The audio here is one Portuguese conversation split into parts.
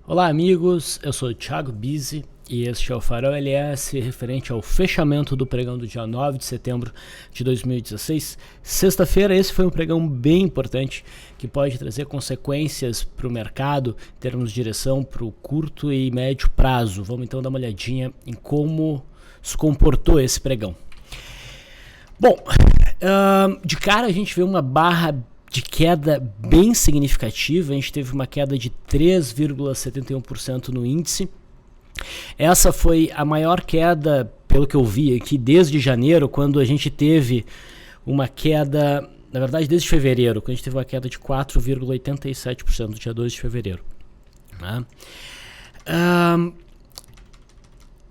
Olá amigos, eu sou o Thiago Bizzi e este é o Farol LS referente ao fechamento do pregão do dia 9 de setembro de 2016. Sexta-feira, esse foi um pregão bem importante que pode trazer consequências para o mercado em termos de direção para o curto e médio prazo. Vamos então dar uma olhadinha em como se comportou esse pregão. Bom, de cara a gente vê uma barra de queda bem significativa. A gente teve uma queda de 3,71% no índice. Essa foi a maior queda, pelo que eu vi aqui, desde janeiro, quando a gente teve uma queda, na verdade desde fevereiro, quando a gente teve uma queda de 4,87% no dia 2 de fevereiro. Né?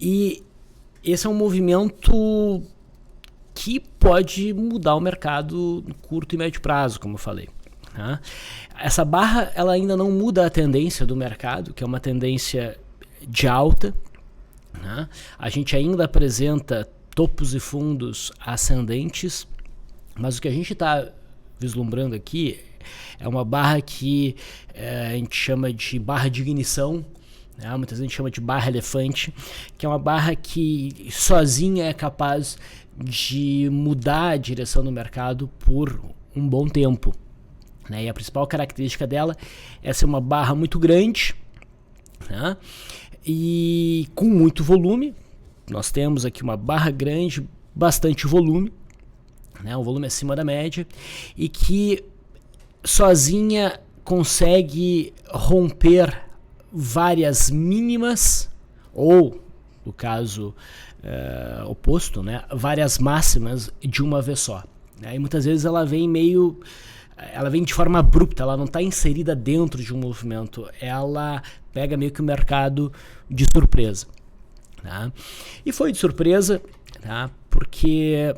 E esse é um movimento que pode mudar o mercado no curto e médio prazo, como eu falei. Né? Essa barra ela ainda não muda a tendência do mercado, que é uma tendência de alta. Né? A gente ainda apresenta topos e fundos ascendentes, mas o que a gente está vislumbrando aqui é uma barra que a gente chama de barra de ignição. Muitas vezes a gente chama de barra elefante, que é uma barra que sozinha é capaz de mudar a direção do mercado por um bom tempo. Né? E a principal característica dela é ser uma barra muito grande, né? E com muito volume. Nós temos aqui uma barra grande, bastante volume, né? Um volume acima da média, e que sozinha consegue romper várias mínimas, ou no caso oposto, né, várias máximas de uma vez só. Né? E muitas vezes ela vem de forma abrupta, ela não está inserida dentro de um movimento, ela pega meio que o mercado de surpresa. Tá? E foi de surpresa, tá? Porque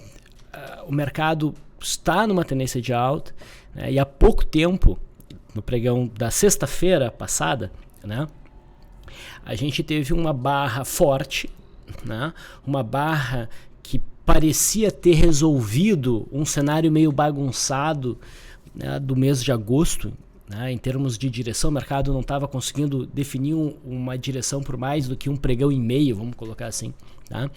o mercado está numa tendência de alta, né? E há pouco tempo, no pregão da sexta-feira passada, né, a gente teve uma barra forte, né, uma barra que parecia ter resolvido um cenário meio bagunçado, né, do mês de agosto. Né, em termos de direção, o mercado não estava conseguindo definir uma direção por mais do que um pregão e meio, vamos colocar assim. Tá?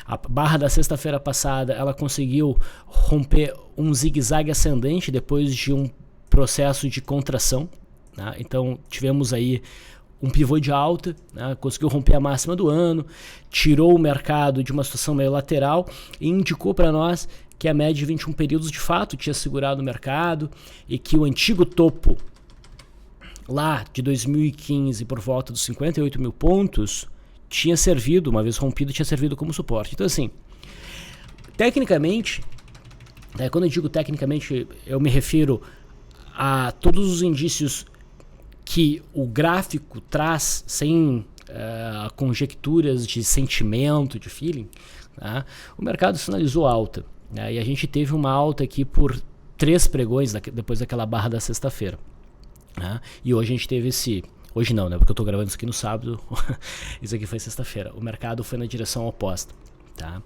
A barra da sexta-feira passada ela conseguiu romper um zigue-zague ascendente depois de um processo de contração. Tá? Então tivemos aí um pivô de alta, né? Conseguiu romper a máxima do ano, tirou o mercado de uma situação meio lateral e indicou para nós que a média de 21 períodos de fato tinha segurado o mercado e que o antigo topo lá de 2015 por volta dos 58 mil pontos tinha servido, uma vez rompido, tinha servido como suporte. Então assim, tecnicamente, quando eu digo tecnicamente, eu me refiro a todos os indícios que o gráfico traz, sem conjecturas de sentimento, de feeling, né? O mercado sinalizou alta, né? E a gente teve uma alta aqui por 3 pregões depois daquela barra da sexta-feira, né? E hoje a gente teve hoje não, né? Porque eu estou gravando isso aqui no sábado. Isso aqui foi sexta-feira. O mercado foi na direção oposta. Tá?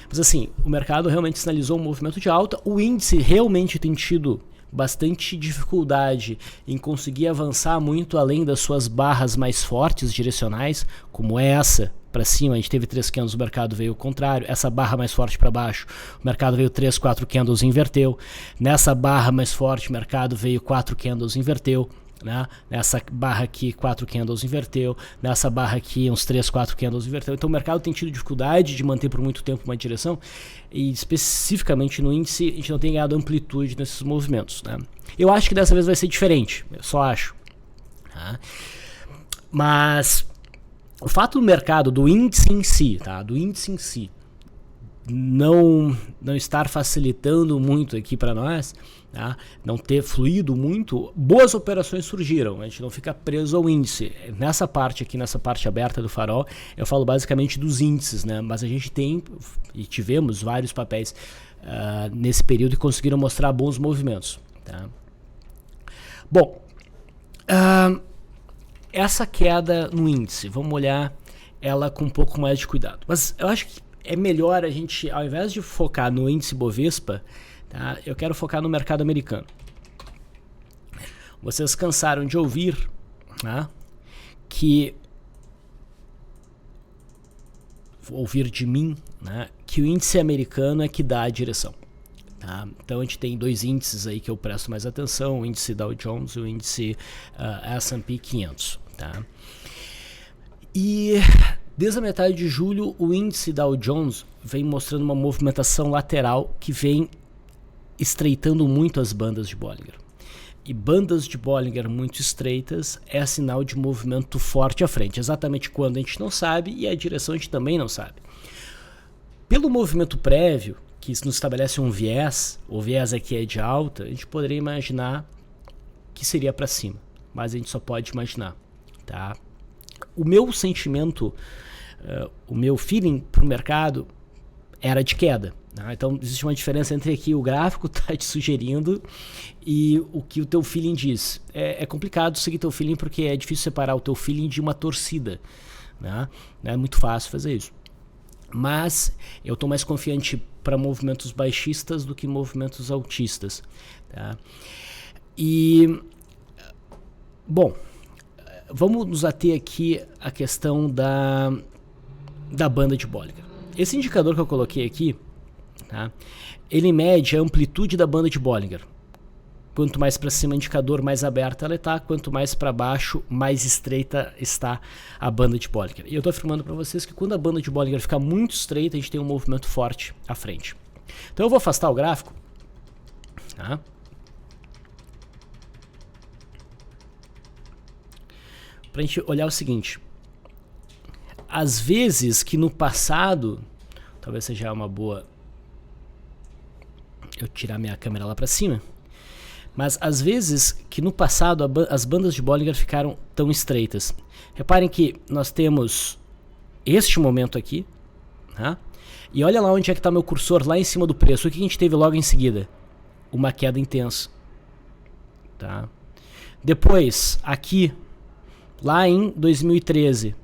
Mas assim, o mercado realmente sinalizou um movimento de alta. O índice realmente tem tido bastante dificuldade em conseguir avançar muito além das suas barras mais fortes direcionais, como essa para cima. A gente teve 3 candles, o mercado veio ao contrário. Essa barra mais forte para baixo, o mercado veio 3, 4 candles e inverteu. Nessa barra mais forte, o mercado veio 4 candles e inverteu. Né? Nessa barra aqui 4 candles inverteu, nessa barra aqui uns 3, 4 candles inverteu. Então o mercado tem tido dificuldade de manter por muito tempo uma direção, e especificamente no índice a gente não tem ganhado amplitude nesses movimentos. Né? Eu acho que dessa vez vai ser diferente, eu só acho. Tá? Mas o fato do mercado, do índice em si, tá? Do índice em si não estar facilitando muito aqui para nós, tá? Não ter fluído muito, boas operações surgiram, a gente não fica preso ao índice. Nessa parte aqui, nessa parte aberta do farol, eu falo basicamente dos índices, né? Mas a gente tem e tivemos vários papéis nesse período que conseguiram mostrar bons movimentos. Tá? Bom, essa queda no índice, vamos olhar ela com um pouco mais de cuidado. Mas eu acho que é melhor a gente, ao invés de focar no índice Bovespa, tá, eu quero focar no mercado americano. Vocês cansaram de ouvir, tá, que ouvir de mim, né, que o índice americano é que dá a direção. Tá? Então a gente tem dois índices aí que eu presto mais atenção, o índice Dow Jones e o índice S&P 500. Tá? E desde a metade de julho, o índice Dow Jones vem mostrando uma movimentação lateral que vem estreitando muito as bandas de Bollinger. E bandas de Bollinger muito estreitas é sinal de movimento forte à frente. Exatamente quando a gente não sabe e a direção a gente também não sabe. Pelo movimento prévio, que nos estabelece um viés, o viés aqui é de alta, a gente poderia imaginar que seria para cima, mas a gente só pode imaginar. Tá? O meu sentimento, o meu feeling para o mercado era de queda. Tá? Então existe uma diferença entre aqui o gráfico está te sugerindo e o que o teu feeling diz. É complicado seguir teu feeling porque é difícil separar o teu feeling de uma torcida. Né? Não é muito fácil fazer isso. Mas eu estou mais confiante para movimentos baixistas do que movimentos altistas. Tá? E, bom, vamos nos ater aqui à questão da banda de Bollinger. Esse indicador que eu coloquei aqui, tá? Ele mede a amplitude da banda de Bollinger. Quanto mais para cima o indicador, mais aberta ela está. Quanto mais para baixo, mais estreita está a banda de Bollinger. E eu estou afirmando para vocês que quando a banda de Bollinger ficar muito estreita, a gente tem um movimento forte à frente. Então eu vou afastar o gráfico. Tá? Para a gente olhar o seguinte. Às vezes que no passado, talvez seja uma boa eu tirar minha câmera lá para cima. Mas às vezes que no passado as bandas de Bollinger ficaram tão estreitas. Reparem que nós temos este momento aqui, tá? E olha lá onde é que está meu cursor, lá em cima do preço. O que a gente teve logo em seguida? Uma queda intensa. Tá? Depois, aqui, lá em 2013,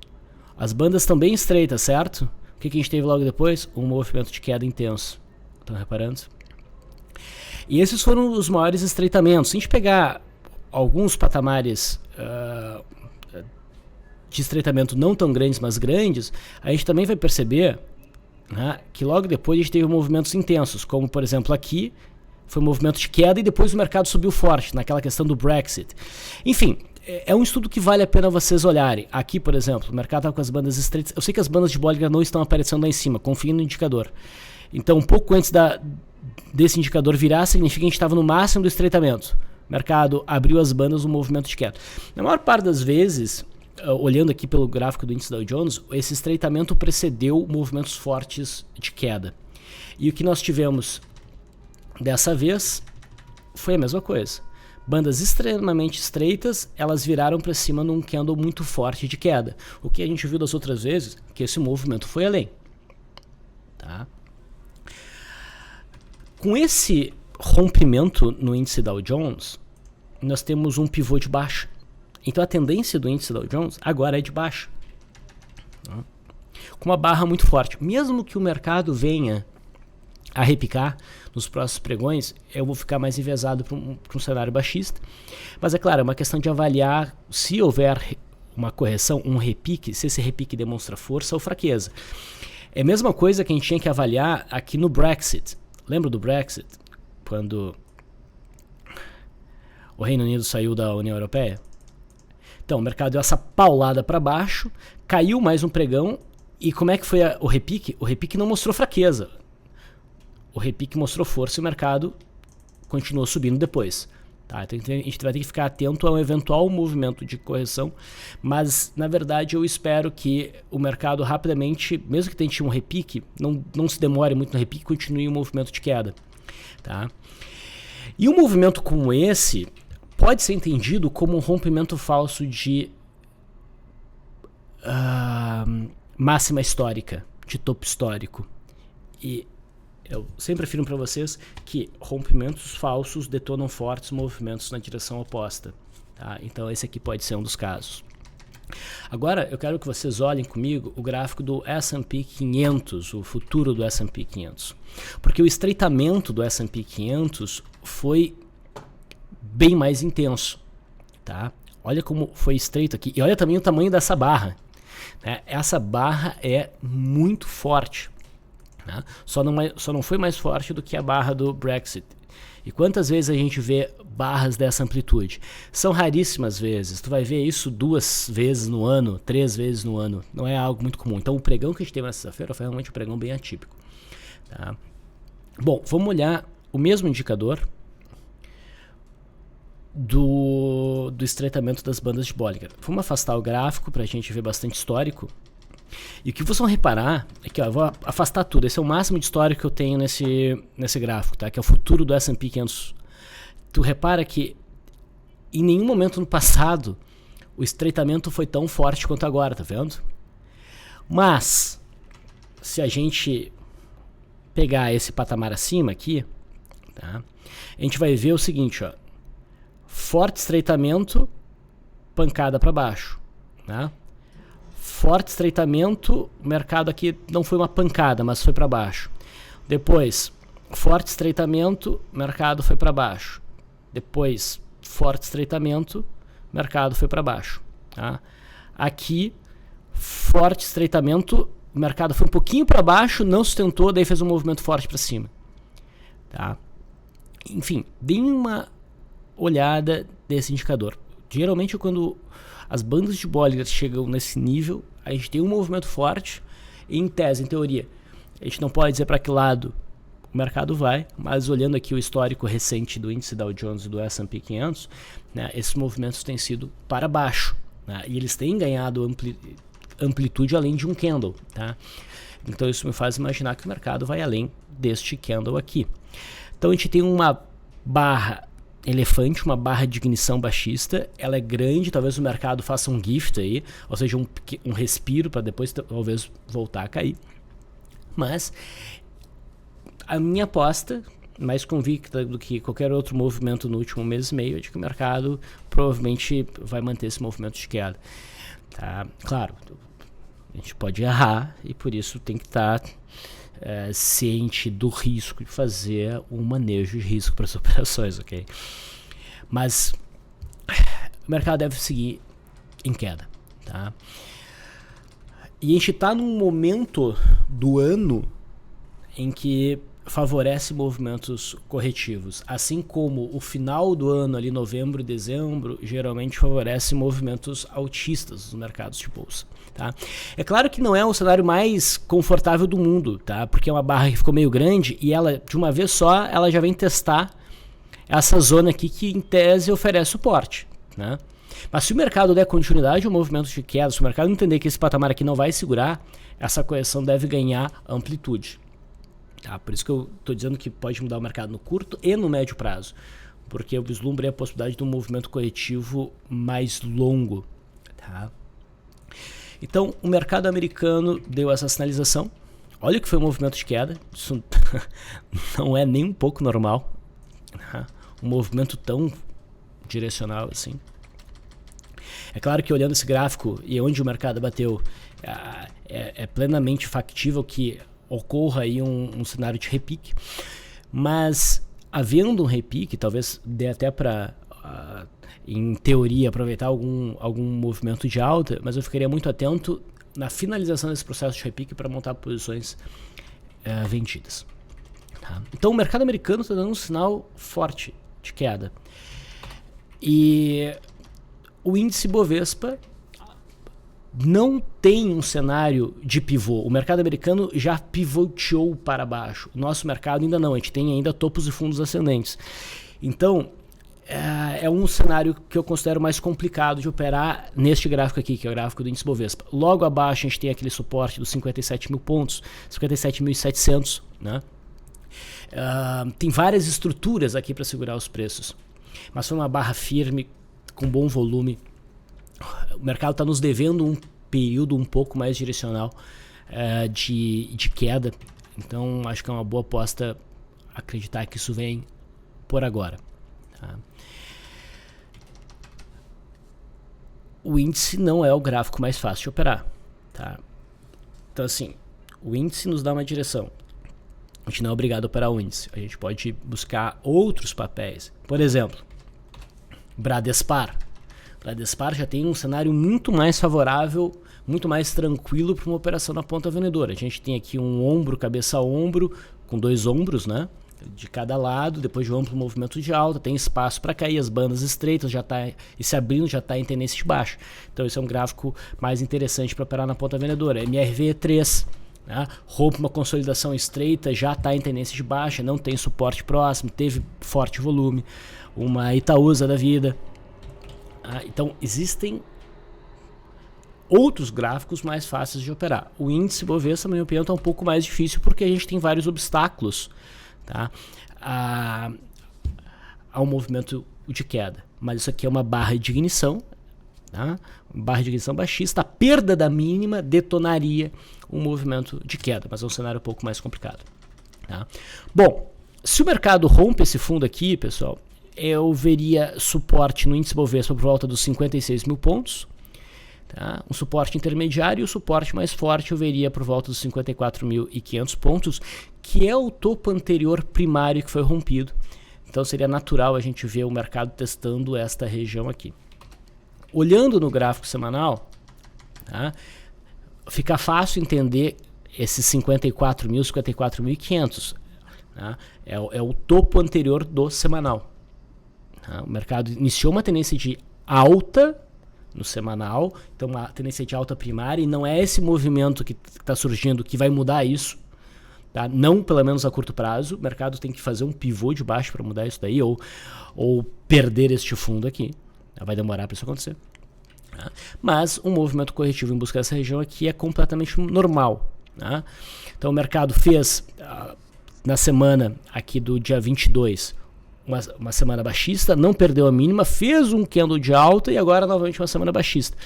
as bandas estão bem estreitas, certo? O que a gente teve logo depois? Um movimento de queda intenso. Estão reparando? E esses foram os maiores estreitamentos. Se a gente pegar alguns patamares de estreitamento não tão grandes, mas grandes, a gente também vai perceber, né, que logo depois a gente teve movimentos intensos, como por exemplo aqui, foi um movimento de queda e depois o mercado subiu forte, naquela questão do Brexit. Enfim, é um estudo que vale a pena vocês olharem. Aqui, por exemplo, o mercado está com as bandas estreitas. Eu sei que as bandas de Bollinger não estão aparecendo lá em cima, confiem no indicador. Então, um pouco antes desse indicador virar, significa que a gente estava no máximo do estreitamento. O mercado abriu as bandas no movimento de queda. Na maior parte das vezes, olhando aqui pelo gráfico do índice Dow Jones, esse estreitamento precedeu movimentos fortes de queda. E o que nós tivemos dessa vez foi a mesma coisa. Bandas extremamente estreitas, elas viraram para cima num candle muito forte de queda. O que a gente viu das outras vezes, que esse movimento foi além. Tá? Com esse rompimento no índice Dow Jones, nós temos um pivô de baixa. Então a tendência do índice Dow Jones agora é de baixa. Tá? Com uma barra muito forte. Mesmo que o mercado venha a repicar nos próximos pregões, eu vou ficar mais enviesado para um cenário baixista. Mas é claro, é uma questão de avaliar se houver uma correção, um repique, se esse repique demonstra força ou fraqueza. É a mesma coisa que a gente tinha que avaliar aqui no Brexit. Lembra do Brexit? Quando o Reino Unido saiu da União Europeia? Então, o mercado deu essa paulada para baixo, caiu mais um pregão, e como é que foi o repique? O repique não mostrou fraqueza. O repique mostrou força e o mercado continuou subindo depois. Tá? Então a gente vai ter que ficar atento a um eventual movimento de correção, mas na verdade eu espero que o mercado rapidamente, mesmo que tente um repique, não se demore muito no repique, continue um movimento de queda. Tá? E um movimento como esse pode ser entendido como um rompimento falso de máxima histórica, de topo histórico. E eu sempre afirmo para vocês que rompimentos falsos detonam fortes movimentos na direção oposta. Tá? Então esse aqui pode ser um dos casos. Agora eu quero que vocês olhem comigo o gráfico do S&P 500, o futuro do S&P 500. Porque o estreitamento do S&P 500 foi bem mais intenso. Tá? Olha como foi estreito aqui. E olha também o tamanho dessa barra. Né? Essa barra é muito forte. Né? Só não foi mais forte do que a barra do Brexit. E quantas vezes a gente vê barras dessa amplitude? São raríssimas vezes. Tu vai ver isso 2 vezes no ano, 3 vezes no ano. Não é algo muito comum. Então o pregão que a gente teve na sexta-feira foi realmente um pregão bem atípico. Tá? Bom, vamos olhar o mesmo indicador do estreitamento das bandas de Bollinger. Vamos afastar o gráfico para a gente ver bastante histórico. E o que vocês vão reparar é que, ó, eu vou afastar tudo. Esse é o máximo de histórico que eu tenho nesse gráfico, tá? Que é o futuro do S&P 500. Tu repara que em nenhum momento no passado o estreitamento foi tão forte quanto agora, tá vendo? Mas se a gente pegar esse patamar acima aqui, tá? A gente vai ver o seguinte, ó. Forte estreitamento, pancada para baixo, tá? Forte estreitamento, o mercado aqui não foi uma pancada, mas foi para baixo. Depois, forte estreitamento, o mercado foi para baixo. Depois, forte estreitamento, o mercado foi para baixo. Tá? Aqui, forte estreitamento, o mercado foi um pouquinho para baixo, não sustentou, daí fez um movimento forte para cima. Tá? Enfim, deem uma olhada desse indicador. Geralmente, quando as bandas de Bollinger chegam nesse nível, a gente tem um movimento forte, e em tese, em teoria, a gente não pode dizer para que lado o mercado vai, mas olhando aqui o histórico recente do índice Dow Jones e do S&P 500, né, esses movimentos têm sido para baixo, né, e eles têm ganhado amplitude além de um candle. Tá? Então isso me faz imaginar que o mercado vai além deste candle aqui. Então a gente tem uma barra elefante, uma barra de ignição baixista, ela é grande, talvez o mercado faça um gift aí, ou seja, um respiro para depois talvez voltar a cair. Mas a minha aposta, mais convicta do que qualquer outro movimento no último mês e meio, é de que o mercado provavelmente vai manter esse movimento de queda. Tá? Claro, a gente pode errar e por isso tem que estar ciente do risco de fazer um manejo de risco para as operações, ok? Mas o mercado deve seguir em queda, tá? E a gente está num momento do ano em que favorece movimentos corretivos, assim como o final do ano, ali novembro e dezembro, geralmente favorece movimentos altistas nos mercados de bolsa. Tá? É claro que não é o cenário mais confortável do mundo, tá? Porque é uma barra que ficou meio grande e ela, de uma vez só, ela já vem testar essa zona aqui que em tese oferece suporte, né? Mas se o mercado der continuidade ao movimento de queda, se o mercado entender que esse patamar aqui não vai segurar, essa correção deve ganhar amplitude. Tá? Por isso que eu estou dizendo que pode mudar o mercado no curto e no médio prazo, porque eu vislumbrei a possibilidade de um movimento corretivo mais longo. Tá? Então, o mercado americano deu essa sinalização. Olha que foi um movimento de queda. Isso não é nem um pouco normal. Tá? Um movimento tão direcional assim. É claro que olhando esse gráfico e onde o mercado bateu, é plenamente factível que ocorra aí um cenário de repique. Mas, havendo um repique, talvez dê até para... em teoria, aproveitar algum movimento de alta, mas eu ficaria muito atento na finalização desse processo de repique para montar posições vendidas. Tá? Então o mercado americano está dando um sinal forte de queda. E o índice Bovespa não tem um cenário de pivô. O mercado americano já pivoteou para baixo. O nosso mercado ainda não, a gente tem ainda topos e fundos ascendentes. Então, é um cenário que eu considero mais complicado de operar neste gráfico aqui, que é o gráfico do índice Bovespa. Logo abaixo a gente tem aquele suporte dos 57 mil pontos, 57.700, né? Tem várias estruturas aqui para segurar os preços, mas foi uma barra firme, com bom volume. O mercado está nos devendo um período um pouco mais direcional de queda, então acho que é uma boa aposta acreditar que isso vem por agora. Tá? O índice não é o gráfico mais fácil de operar. Tá? Então assim, o índice nos dá uma direção. A gente não é obrigado a operar o índice. A gente pode buscar outros papéis. Por exemplo, Bradespar. Bradespar já tem um cenário muito mais favorável, muito mais tranquilo para uma operação na ponta vendedora. A gente tem aqui um ombro, cabeça a ombro, com 2 ombros, né? De cada lado, depois de um amplo movimento de alta, tem espaço para cair, as bandas estreitas já tá, e se abrindo já está em tendência de baixa. Então esse é um gráfico mais interessante para operar na ponta vendedora. MRV3, né? Rompe uma consolidação estreita, já está em tendência de baixa, não tem suporte próximo, teve forte volume. Uma Itaúsa da vida. Então existem outros gráficos mais fáceis de operar. O índice Bovespa, na minha opinião, está um pouco mais difícil porque a gente tem vários obstáculos, tá, ao movimento de queda. Mas isso aqui é uma barra de ignição, tá? Barra de ignição baixista. A perda da mínima detonaria um movimento de queda, mas é um cenário um pouco mais complicado, tá? Bom, se o mercado rompe esse fundo aqui, pessoal, eu veria suporte no índice Bovespa por volta dos 56 mil pontos. Tá? Um suporte intermediário e o suporte mais forte eu veria por volta dos 54.500 pontos, que é o topo anterior primário que foi rompido. Então seria natural a gente ver o mercado testando esta região aqui. Olhando no gráfico semanal, tá? Fica fácil entender esses 54.000, 54.500. Tá? É o topo anterior do semanal. Tá? O mercado iniciou uma tendência de alta no semanal, então uma tendência de alta primária, e não é esse movimento que está surgindo que vai mudar isso, tá? Não pelo menos a curto prazo. O mercado tem que fazer um pivô de baixo para mudar isso daí, ou perder este fundo aqui, tá? Vai demorar para isso acontecer, tá? Mas um movimento corretivo em busca dessa região aqui é completamente normal, tá? Então o mercado fez na semana aqui do dia 22 uma semana baixista, não perdeu a mínima, fez um candle de alta e agora novamente uma semana baixista.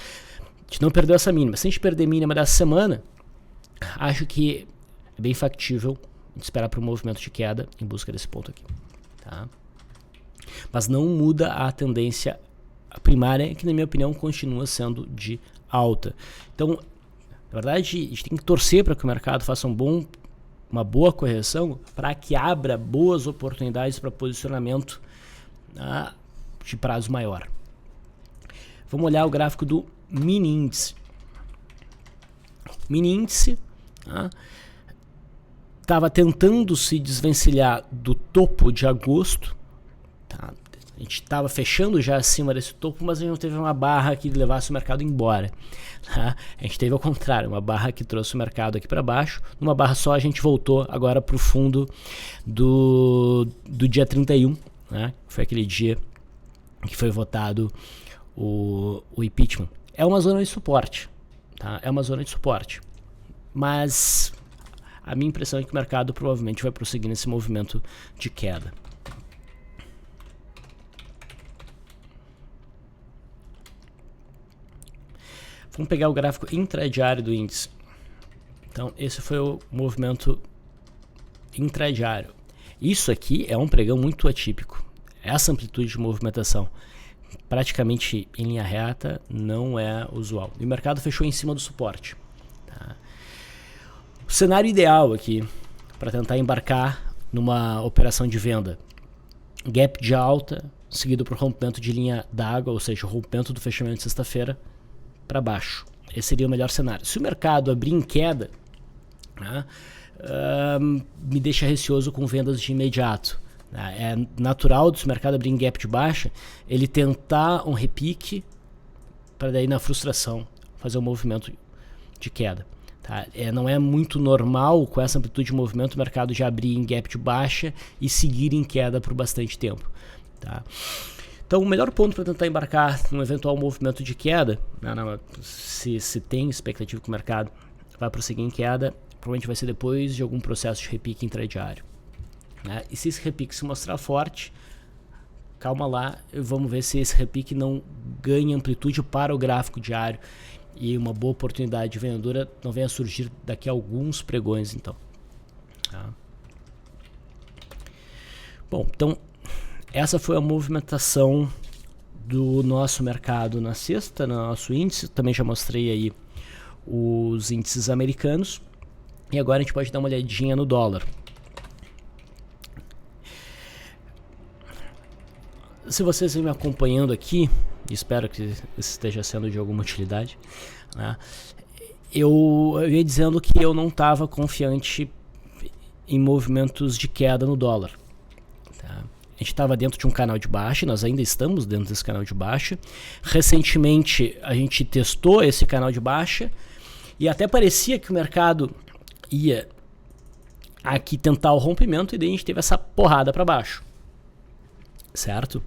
A gente não perdeu essa mínima. Se a gente perder a mínima dessa semana, acho que é bem factível a gente esperar para um movimento de queda em busca desse ponto aqui, tá? Mas não muda a tendência primária, que na minha opinião continua sendo de alta. Então, na verdade, a gente tem que torcer para que o mercado faça uma boa correção para que abra boas oportunidades para posicionamento de prazo maior. Vamos olhar o gráfico do mini índice. Mini índice estava tentando se desvencilhar do topo de agosto. Tá? A gente estava fechando já acima desse topo, mas a gente não teve uma barra que levasse o mercado embora. Tá? A gente teve ao contrário, uma barra que trouxe o mercado aqui para baixo. Numa barra só a gente voltou agora para o fundo do dia 31, né? Foi aquele dia que foi votado o impeachment. É uma zona de suporte, tá? É uma zona de suporte. Mas a minha impressão é que o mercado provavelmente vai prosseguir nesse movimento de queda. Vamos pegar o gráfico intradiário do índice. Então, esse foi o movimento intradiário. Isso aqui é um pregão muito atípico. Essa amplitude de movimentação, praticamente em linha reta, não é usual. E o mercado fechou em cima do suporte. Tá? O cenário ideal aqui, para tentar embarcar numa operação de venda, gap de alta, seguido por rompimento de linha d'água, ou seja, rompimento do fechamento de sexta-feira, para baixo. Esse seria o melhor cenário. Se o mercado abrir em queda, né, me deixa receoso com vendas de imediato. É natural se o mercado abrir em gap de baixa, ele tentar um repique para daí na frustração fazer um movimento de queda. Tá? Não é muito normal com essa amplitude de movimento o mercado já abrir em gap de baixa e seguir em queda por bastante tempo. Tá? Então, o melhor ponto para tentar embarcar num eventual movimento de queda, se tem expectativa que o mercado vai prosseguir em queda, provavelmente vai ser depois de algum processo de repique intradiário. Né? E se esse repique se mostrar forte, calma lá, vamos ver se esse repique não ganha amplitude para o gráfico diário e uma boa oportunidade de vendedora não venha a surgir daqui a alguns pregões, então. Tá? Bom, então essa foi a movimentação do nosso mercado na sexta, no nosso índice. Também já mostrei aí os índices americanos. E agora a gente pode dar uma olhadinha no dólar. Se vocês vêm me acompanhando aqui, espero que isso esteja sendo de alguma utilidade, né? Eu ia dizendo que eu não estava confiante em movimentos de queda no dólar. Tá? A gente estava dentro de um canal de baixa, nós ainda estamos dentro desse canal de baixa. Recentemente a gente testou esse canal de baixa e até parecia que o mercado ia aqui tentar o rompimento, e daí a gente teve essa porrada para baixo, certo?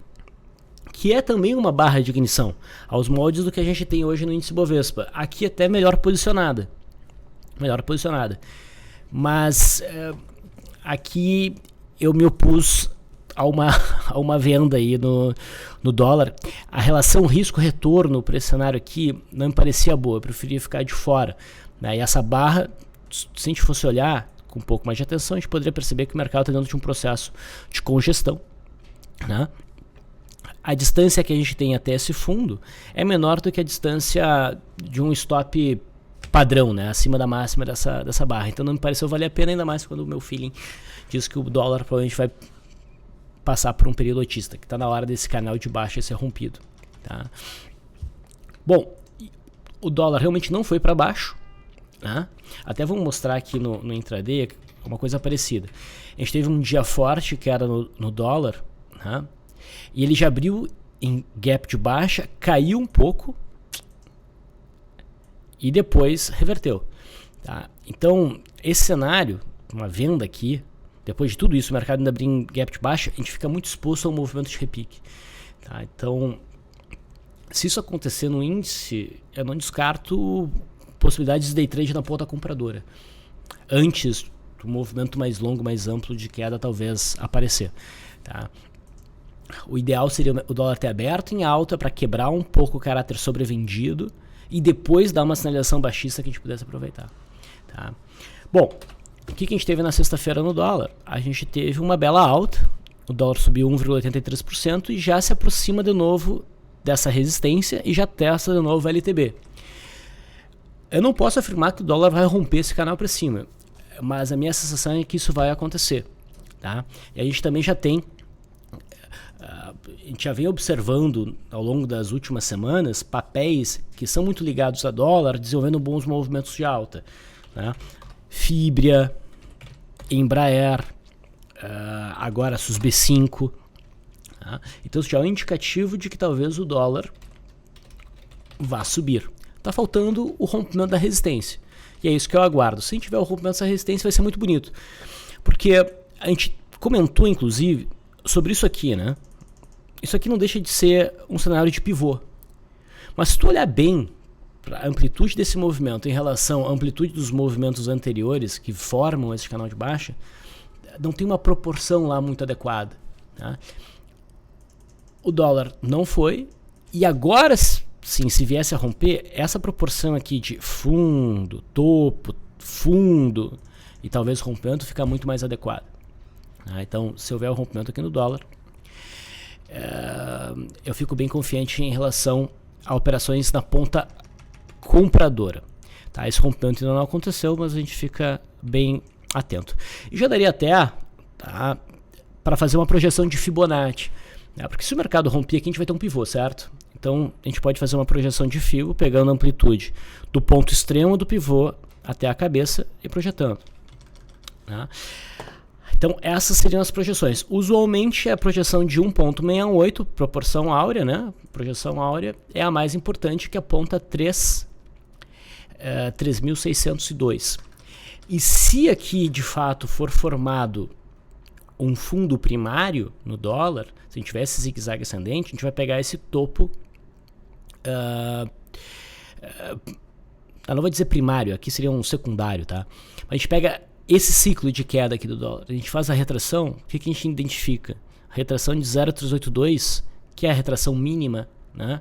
Que é também uma barra de ignição, aos moldes do que a gente tem hoje no índice Bovespa. Aqui até melhor posicionada. Mas aqui eu me opus a uma venda aí no dólar. A relação risco-retorno para esse cenário aqui não me parecia boa, eu preferia ficar de fora, né? E essa barra, se a gente fosse olhar com um pouco mais de atenção, a gente poderia perceber que o mercado está dentro de um processo de congestão, né? A distância que a gente tem até esse fundo é menor do que a distância de um stop padrão, né? Acima da máxima dessa barra. Então não me pareceu valer a pena, ainda mais quando o meu feeling diz que o dólar provavelmente vai passar por um período otista, que está na hora desse canal de baixa ser rompido. Tá? Bom, o dólar realmente não foi para baixo, né? Até vou mostrar aqui no intraday uma coisa parecida. A gente teve um dia forte que era no dólar, né? E ele já abriu em gap de baixa, caiu um pouco e depois reverteu. Tá? Então, esse cenário, uma venda aqui, depois de tudo isso, o mercado ainda abrir em gap de baixa, a gente fica muito exposto ao movimento de repique. Tá? Então, se isso acontecer no índice, eu não descarto possibilidades de day trade na ponta compradora, antes do movimento mais longo, mais amplo de queda talvez aparecer. Tá? O ideal seria o dólar ter aberto em alta para quebrar um pouco o caráter sobrevendido e depois dar uma sinalização baixista que a gente pudesse aproveitar. Tá? Bom, o que a gente teve na sexta-feira no dólar? A gente teve uma bela alta, o dólar subiu 1,83% e já se aproxima de novo dessa resistência e já testa de novo o LTB. Eu não posso afirmar que o dólar vai romper esse canal para cima, mas a minha sensação é que isso vai acontecer. Tá? E a gente também já tem, a gente já vem observando ao longo das últimas semanas papéis que são muito ligados a dólar desenvolvendo bons movimentos de alta, né? Fibria, Embraer, agora SUSB5. Tá? Então isso já é um indicativo de que talvez o dólar vá subir. Está faltando o rompimento da resistência. E é isso que eu aguardo. Se a gente tiver o rompimento dessa resistência, vai ser muito bonito. Porque a gente comentou, inclusive, sobre isso aqui, né? Isso aqui não deixa de ser um cenário de pivô. Mas se tu olhar bem para a amplitude desse movimento em relação à amplitude dos movimentos anteriores que formam esse canal de baixa, não tem uma proporção lá muito adequada. Tá? O dólar não foi, e agora sim, se viesse a romper, essa proporção aqui de fundo, topo, fundo e talvez rompimento fica muito mais adequada. Tá? Então, se houver o rompimento aqui no dólar, eu fico bem confiante em relação a operações na ponta compradora. Tá? Esse rompimento ainda não aconteceu, mas a gente fica bem atento. E já daria até para fazer uma projeção de Fibonacci. Né? Porque se o mercado romper aqui, a gente vai ter um pivô, certo? Então a gente pode fazer uma projeção de Fibo pegando a amplitude do ponto extremo do pivô até a cabeça e projetando. Tá? Então essas seriam as projeções. Usualmente a projeção de 1,68, proporção áurea, né? Projeção áurea é a mais importante, que aponta 3.602. E se aqui de fato for formado um fundo primário no dólar, se a gente tivesse zigue-zague ascendente, a gente vai pegar esse topo, eu não vou dizer primário, aqui seria um secundário, tá? Mas a gente pega esse ciclo de queda aqui do dólar, a gente faz a retração, o que a gente identifica? A retração de 0,382, que é a retração mínima, né?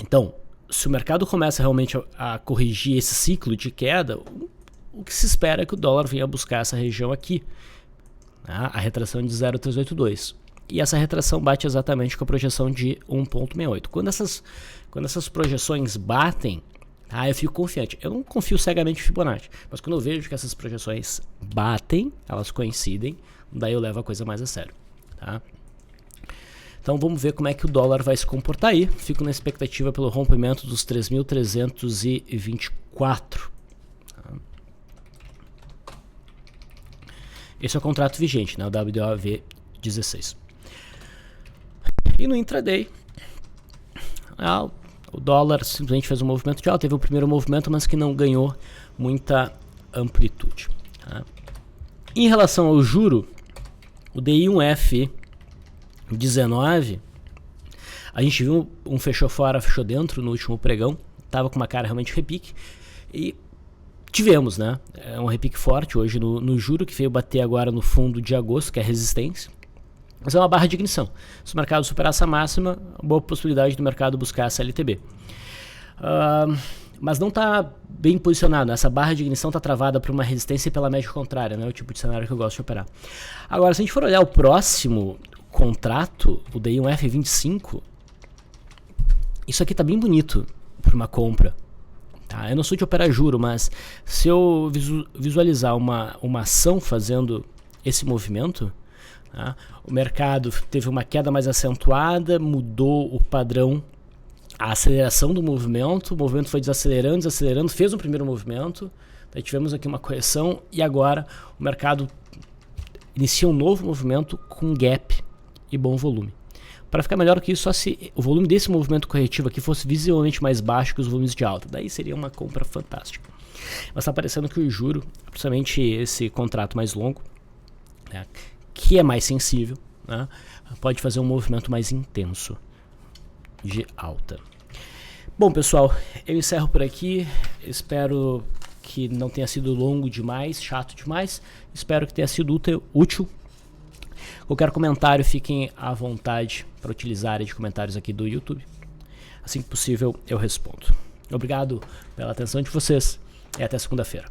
Então, se o mercado começa realmente a corrigir esse ciclo de queda, o que se espera é que o dólar venha buscar essa região aqui, tá? A retração de 0,382. E essa retração bate exatamente com a projeção de 1,68. Quando essas projeções batem, eu fico confiante. Eu não confio cegamente em Fibonacci, mas quando eu vejo que essas projeções batem, elas coincidem, daí eu levo a coisa mais a sério. Tá? Então vamos ver como é que o dólar vai se comportar aí. Fico na expectativa pelo rompimento dos 3.324. Esse é o contrato vigente, né? O WDOV16. E no intraday, o dólar simplesmente fez um movimento de alta. Teve o primeiro movimento, mas que não ganhou muita amplitude. Tá? Em relação ao juro, o DI1F 19, a gente viu um fechou fora, fechou dentro no último pregão, tava com uma cara realmente repique, e tivemos, né, um repique forte hoje no juro, que veio bater agora no fundo de agosto, que é resistência, mas é uma barra de ignição. Se o mercado superar essa máxima, boa possibilidade do mercado buscar essa LTB. Mas não está bem posicionado, essa barra de ignição está travada por uma resistência pela média contrária, né, o tipo de cenário que eu gosto de operar. Agora, se a gente for olhar o próximo contrato, o DI1F25, isso aqui tá bem bonito para uma compra. Tá? Eu não sou de operar juro, mas se eu visualizar uma ação fazendo esse movimento, tá? O mercado teve uma queda mais acentuada, mudou o padrão, a aceleração do movimento, o movimento foi desacelerando, fez um primeiro movimento, daí tivemos aqui uma correção e agora o mercado inicia um novo movimento com gap e bom volume. Para ficar melhor que isso, só se o volume desse movimento corretivo aqui fosse visivelmente mais baixo que os volumes de alta. Daí seria uma compra fantástica. Mas está parecendo que o juro, principalmente esse contrato mais longo, né, que é mais sensível, né, pode fazer um movimento mais intenso de alta. Bom, pessoal, eu encerro por aqui. Espero que não tenha sido longo demais, chato demais. Espero que tenha sido útil. Qualquer comentário, fiquem à vontade para utilizar a área de comentários aqui do YouTube. Assim que possível, eu respondo. Obrigado pela atenção de vocês e até segunda-feira.